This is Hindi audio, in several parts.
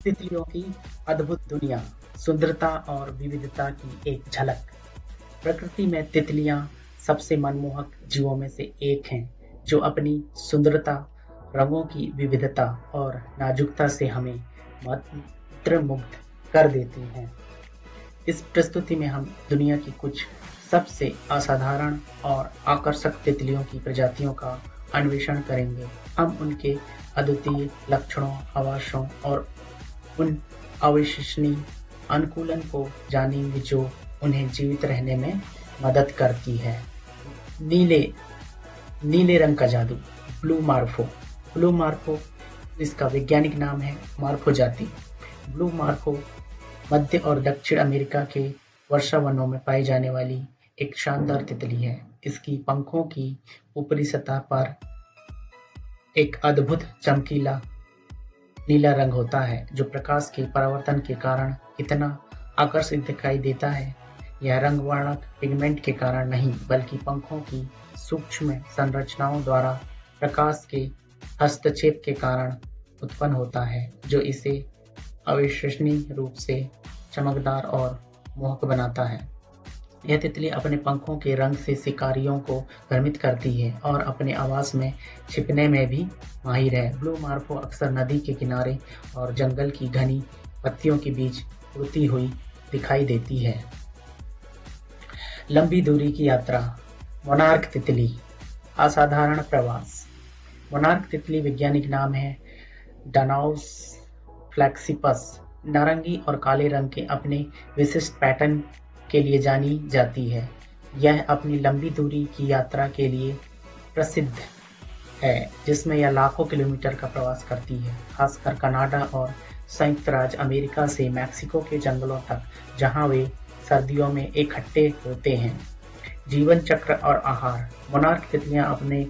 तितलियों की अद्भुत दुनिया, सुंदरता और विविधता की एक झलक। प्रकृति में तितलियां सबसे मनमोहक जीवों में से एक हैं, जो अपनी सुंदरता, रंगों की विविधता और नाजुकता से हमें मंत्रमुग्ध कर देती हैं। इस प्रस्तुति में हम दुनिया की कुछ सबसे असाधारण और आकर्षक तितलियों की प्रजातियों का अन्वेषण करेंगे। हम उनके अद्वितीय लक्षणों, आवासों और उन अविश्वसनीय अनुकूलन को जानेंगे जो उन्हें जीवित रहने में मदद करती है। नीले रंग का जादू, ब्लू मार्फो। ब्लू मार्फो इसका वैज्ञानिक नाम है मार्फो जाति। ब्लू मार्फो मध्य और दक्षिण अमेरिका के वर्षावनों में पाई जाने वाली एक शानदार तितली है। इसकी पंखों की ऊपरी सतह पर एक अद्भुत चमकीला नीला रंग होता है, जो प्रकाश के परावर्तन के कारण इतना आकर्षक दिखाई देता है। यह रंग वर्णक पिगमेंट के कारण नहीं, बल्कि पंखों की सूक्ष्म संरचनाओं द्वारा प्रकाश के हस्तक्षेप के कारण उत्पन्न होता है, जो इसे अविश्वसनीय रूप से चमकदार और मोहक बनाता है। यह तितली अपने पंखों के रंग से शिकारियों को भ्रमित करती है और अपने आवास में छिपने में भी माहिर है। ब्लू मार्फो अक्सर नदी के किनारे और जंगल की घनी पत्तियों के बीच उड़ती हुई दिखाई देती है। लंबी दूरी की यात्रा, मोनार्क तितली, असाधारण प्रवास। मोनार्क तितली वैज्ञानिक नाम है डानाउस फ्लेक्सिपस। नारंगी और काले रंग के अपने विशिष्ट पैटर्न के लिए जानी जाती है। यह अपनी लंबी दूरी की यात्रा के लिए प्रसिद्ध है, जिसमें यह लाखों किलोमीटर का प्रवास करती है, खासकर कनाडा और संयुक्त राज्य अमेरिका से मैक्सिको के जंगलों तक, जहां वे सर्दियों में इकट्ठे होते हैं। जीवन चक्र और आहार, मोनार्क तितलियां अपने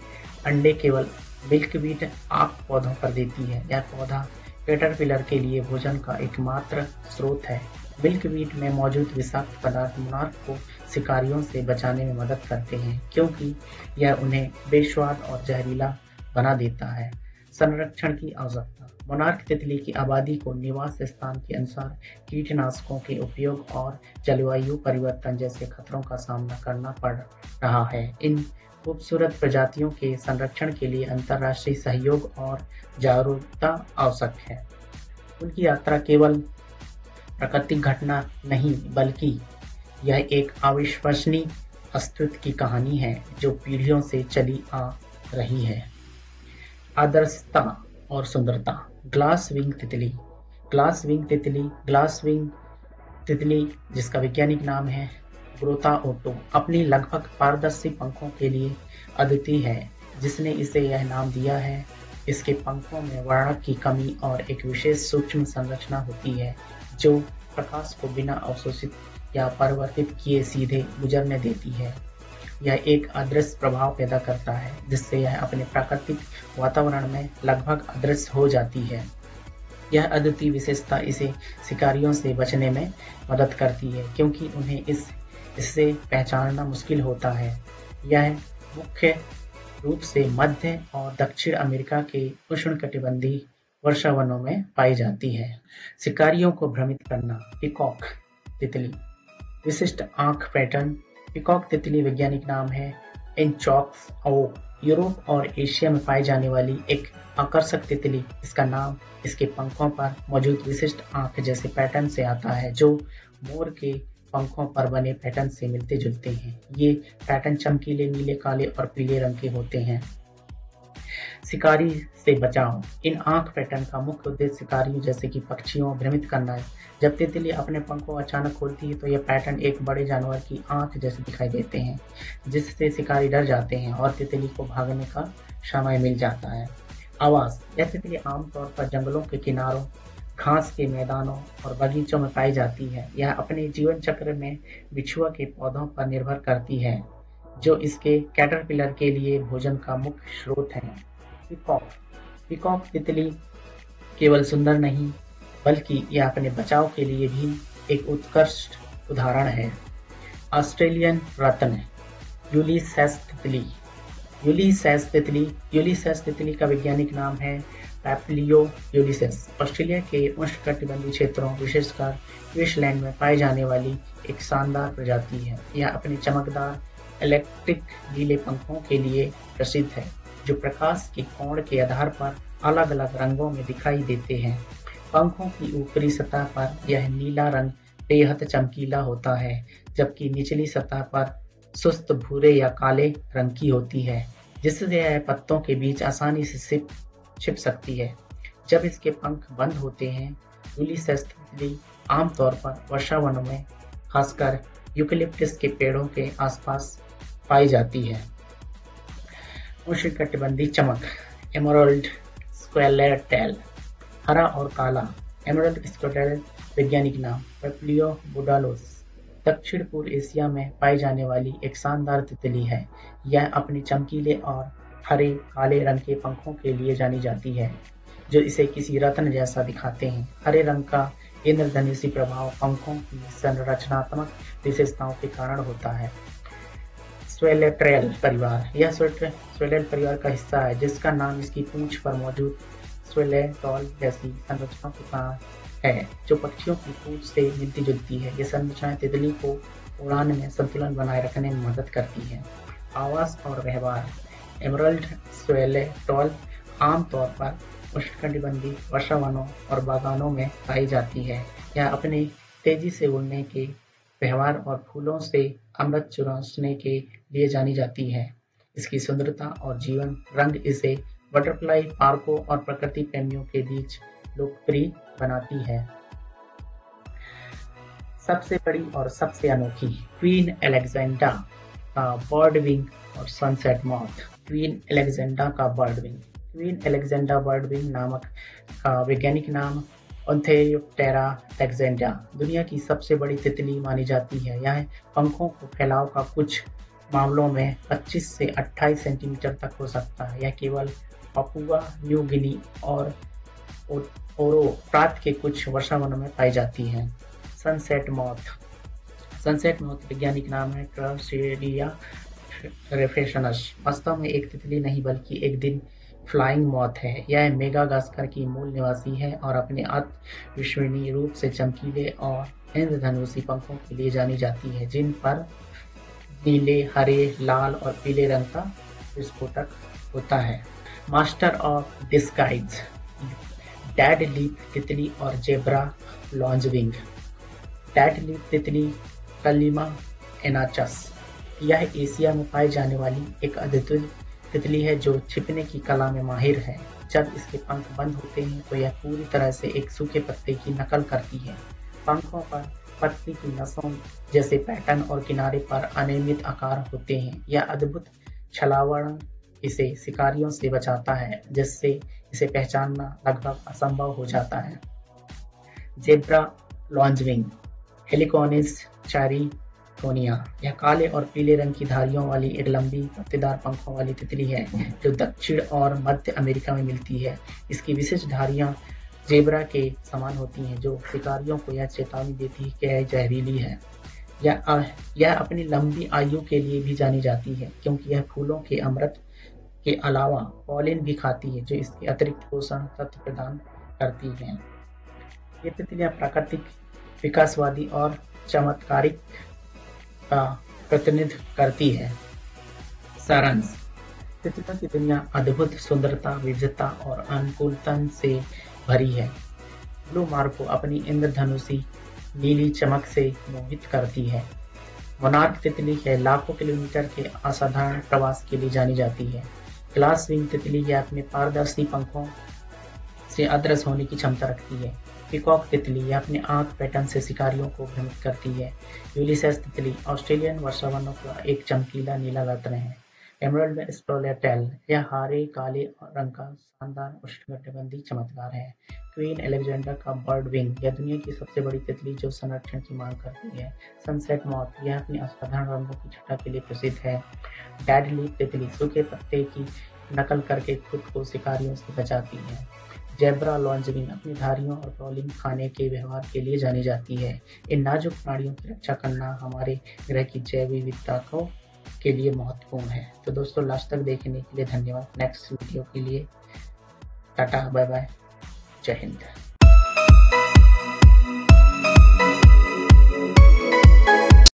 अंडे केवल मिल्कवीड आक पौधों पर देती है। यह पौधा कैटरपिलर के लिए भोजन का एकमात्र स्रोत है। मिल्कवीड में मौजूद विषाक्त पदार्थ मोनार्क को शिकारियों से बचाने में मदद करते हैं, क्योंकि यह उन्हें बेस्वाद और जहरीला बना देता है। संरक्षण की आवश्यकता, मोनार्क तितली की आबादी को निवास स्थान के अनुसार कीटनाशकों के उपयोग और जलवायु परिवर्तन जैसे खतरों का सामना करना पड़ रहा है। इन खूबसूरत प्रजातियों के संरक्षण के लिए अंतर्राष्ट्रीय सहयोग और जागरूकता आवश्यक है। उनकी यात्रा केवल प्राकृतिक घटना नहीं, बल्कि यह एक अविश्वसनीय अस्तित्व की कहानी है जो पीढ़ियों से चली आ रही है। आदर्शता और सुंदरता, ग्लास विंग तितली। ग्लास विंग तितली जिसका वैज्ञानिक नाम है ग्रोथा ओटो, अपनी लगभग पारदर्शी पंखों के लिए अद्वितीय है, जिसने इसे यह नाम दिया है। इसके पंखों में वर्णक की कमी और एक विशेष सूक्ष्म संरचना होती है, जो प्रकाश को बिना अवशोषित या परिवर्तित किए सीधे गुजरने देती है। यह एक अदृश्य प्रभाव पैदा करता है, जिससे यह अपने प्राकृतिक वातावरण में लगभग अदृश्य हो जाती है। यह अद्वितीय विशेषता इसे शिकारियों से बचने में मदद करती है, क्योंकि उन्हें इससे पहचानना मुश्किल होता है। यह मुख्य रूप से मध्य और दक्षिण अमेरिका के उष्णकटिबंधीय वर्षावनों में पाई जाती है। शिकारियों को भ्रमित करना, पीकॉक तितली, विशिष्ट आंख पैटर्न। पीकॉक तितली वैज्ञानिक नाम है इनचॉक्स ओ, यूरोप और एशिया में पाई जाने वाली एक आकर्षक तितली। इसका नाम इसके पंखों पर मौजूद विशिष्ट आंख जैसे पैटर्न से आता है, जो मोर के पंखों पर बने पैटर्न से मिलते जुलते हैं। ये पैटर्न चमकीले नीले, काले और पीले रंग के होते हैं। शिकारी से बचाव, इन आंख पैटर्न का मुख्य उद्देश्य शिकारियों जैसे कि पक्षियों भ्रमित करना है। जब तितली अपने पंखों को अचानक खोलती है तो यह पैटर्न एक बड़े जानवर की आंख जैसे दिखाई देते हैं, जिससे शिकारी डर जाते हैं और तितली को भागने का समय मिल जाता है। आवास, यह तितली आमतौर पर जंगलों के किनारों, घास के मैदानों और बगीचों में पाई जाती है। यह अपने जीवन चक्र में बिछुआ के पौधों पर निर्भर करती है, जो इसके कैटरपिलर के लिए भोजन का मुख्य स्रोत है। पीकॉक तितली केवल सुंदर नहीं, बल्कि यह अपने बचाव के लिए भी एक उत्कृष्ट उदाहरण है। ऑस्ट्रेलियन रत्न, यूलिसेस तितली। यूलिसेस तितली का वैज्ञानिक नाम है पैप्लियो यूलिसेस ऑस्ट्रेलिया के उष्णकटिबंधीय क्षेत्रों विशेषकर क्वींसलैंड में पाई जाने वाली एक शानदार प्रजाति है। यह अपने चमकदार इलेक्ट्रिक नीले पंखों के लिए प्रसिद्ध है, जो प्रकाश के कोण के आधार पर अलग अलग रंगों में दिखाई देते हैं। पंखों की ऊपरी सतह पर यह नीला रंग बेहद चमकीला होता है, जबकि निचली सतह पर सुस्त भूरे या काले रंग की होती है, जिससे यह पत्तों के बीच आसानी से छिप सकती है। जब इसके पंख बंद होते हैं, यूलिसेस तितली आमतौर पर वर्षा वनों में, खासकर यूकेलिप्टस के पेड़ों के आसपास पाई जाती है। उष्णकटिबंधीय चमक एमराल्ड स्क्वेलेटेल, हरा और काला। एमराल्ड स्क्वेलेटेल वैज्ञानिक नाम पैप्लियो बुडालोस, दक्षिण पूर्व एशिया में पाई जाने वाली एक शानदार तितली है। यह अपने चमकीले और हरे काले रंग के पंखों के लिए जानी जाती है, जो इसे किसी रत्न जैसा दिखाते हैं। हरे रंग का इंद्रधनुषी प्रभाव पंखों की संरचनात्मक विशेषताओं के कारण होता है। स्वेलेट्रेल परिवार, यह स्वेलेट परिवार का हिस्सा है, जिसका नाम इसकी पूंछ पर मौजूद स्वेलेटॉल जैसी संरचना के कारण है, जो पक्षियों की पूंछ से मिलती जुलती है। ये संरचनाएं तितली को उड़ान में संतुलन बनाए रखने में मदद करती है। आवास और व्यवहार एमराल्ड स्वेलेटॉल आमतौर पर उष्णकटिबंधीय वर्षा वनों और बागानों में पाई जाती है। यह अपने तेजी से उड़ने के व्यवहार और फूलों से अमृत चूसने के लिए जानी जाती है। इसकी सुंदरता और जीवन रंग इसे बटरफ्लाई पार्कों और प्रकृति प्रेमियों के बीच लोकप्रिय बनाती है। सबसे बड़ी और सबसे अनोखी क्वीन अलेक्जेंड्रा का बर्डविंग और सनसेट मॉथ। क्वीन अलेक्जेंड्रा का बर्डविंग, क्वीन अलेक्जेंड्रा बर्डविंग नामक का वैज्ञानिक नाम ओन्थोप्टेरा अलेक्जेंड्रा दुनिया की सबसे बड़ी तितली मानी जाती है। यह पंखों को फैलाव का कुछ मामलों में 25 से 28 सेंटीमीटर तक हो सकता है। यह केवल पापुआ न्यू गिनी और ओरो प्रांत के कुछ वर्षा वनों में पाई जाती है। सनसेट मॉथ, सनसेट मॉथ वैज्ञानिक नाम है क्रॉसिडिया रेफेशनस, वास्तव में एक तितली नहीं बल्कि एक दिन फ्लाइंग मॉथ है। यह मेगागास्कर की मूल निवासी है और अपने अविश्वसनीय रूप से चमकीले और इंद्रधनुषी पंखों के लिए जानी जाती है, जिन पर नीले, हरे, लाल और पीले रंग का विस्फोटक होता है। Master of disguise dead leaf तितली और जेब्रा लॉन्जविंग। डेड लीफ तितली कलिमा एनाचस, यह एशिया में पाई जाने वाली एक अद्वितीय तितली है जो छिपने की कला में माहिर है। जब इसके पंख बंद होते हैं तो यह पूरी तरह से एक सूखे पत्ते की नकल करती है। पंखों पर पत्ती की नसों जैसे पैटर्न और किनारे पर अनियमित आकार होते हैं। यह अद्भुत छलावरण इसे शिकारियों से बचाता है, जिससे इसे पहचानना लगभग असंभव हो जाता है। जेब्रा लॉन्जविंग हेलिकोनिस चारिटोनिया, यह काले और पीले रंग की धारियों वाली एक लंबी पत्तेदार पंखों वाली तितली है जो दक्षिण और मध्य अमेरिका में मिलती है। इसकी विशेष धारियां जेब्रा के समान होती हैं, जो शिकारियों को यह चेतावनी देती है कि यह जहरीली है। यह अपनी लंबी आयु के लिए भी जानी जाती है, क्योंकि यह फूलों के अमृत के अलावा पॉलिन भी खाती है, जो इसके अतिरिक्त पोषण तत्व प्रदान करती हैं। ये तितलियां प्राकृतिक, विकासवादी और चमत्कारिक का प्रतिनिधित्व करती है। सारांश, तितलियों की दुनिया अद्भुत सुंदरता, विविधता और अनुकूलता से भरी है। ब्लू मार्को अपनी इंद्रधनुषी नीली चमक से मोहित करती है। मोनार्क तितली है लाखों किलोमीटर के असाधारण प्रवास के लिए जानी जाती है। ग्लास विंग तितली यह अपने पारदर्शी पंखों से अदृश्य होने की क्षमता रखती है। पिकॉक तितली यह अपने आंख पैटर्न से शिकारियों को भ्रमित करती है। यूलिसेस तितली ऑस्ट्रेलियन वर्षावनों का एक चमकीला नीला रत्न है। एमराल्ड स्क्वेलेटेल यह हरे काले रंग का शानदार उष्णकटिबंधीय चमत्कार है। क्वीन अलेक्जेंड्रा का बर्ड विंग यह दुनिया की सबसे बड़ी तितली जो संरक्षण की मांग करती है। सनसेट मॉथ यह अपनी असाधारण रंगों की छटा के लिए प्रसिद्ध है। डेड लीफ तितली सूखे पत्ते की नकल करके खुद को शिकारियों से बचाती है। जेब्रा लॉन्जविंग अपनी धारियों और पॉलिन खाने के व्यवहार के लिए जानी जाती है। इन नाजुक प्राणियों की रक्षा करना हमारे ग्रह की जैव विविधता के लिए महत्वपूर्ण है। तो दोस्तों, लास्ट तक देखने के लिए धन्यवाद। नेक्स्ट वीडियो के लिए टाटा, बाय बाय, जय हिंद।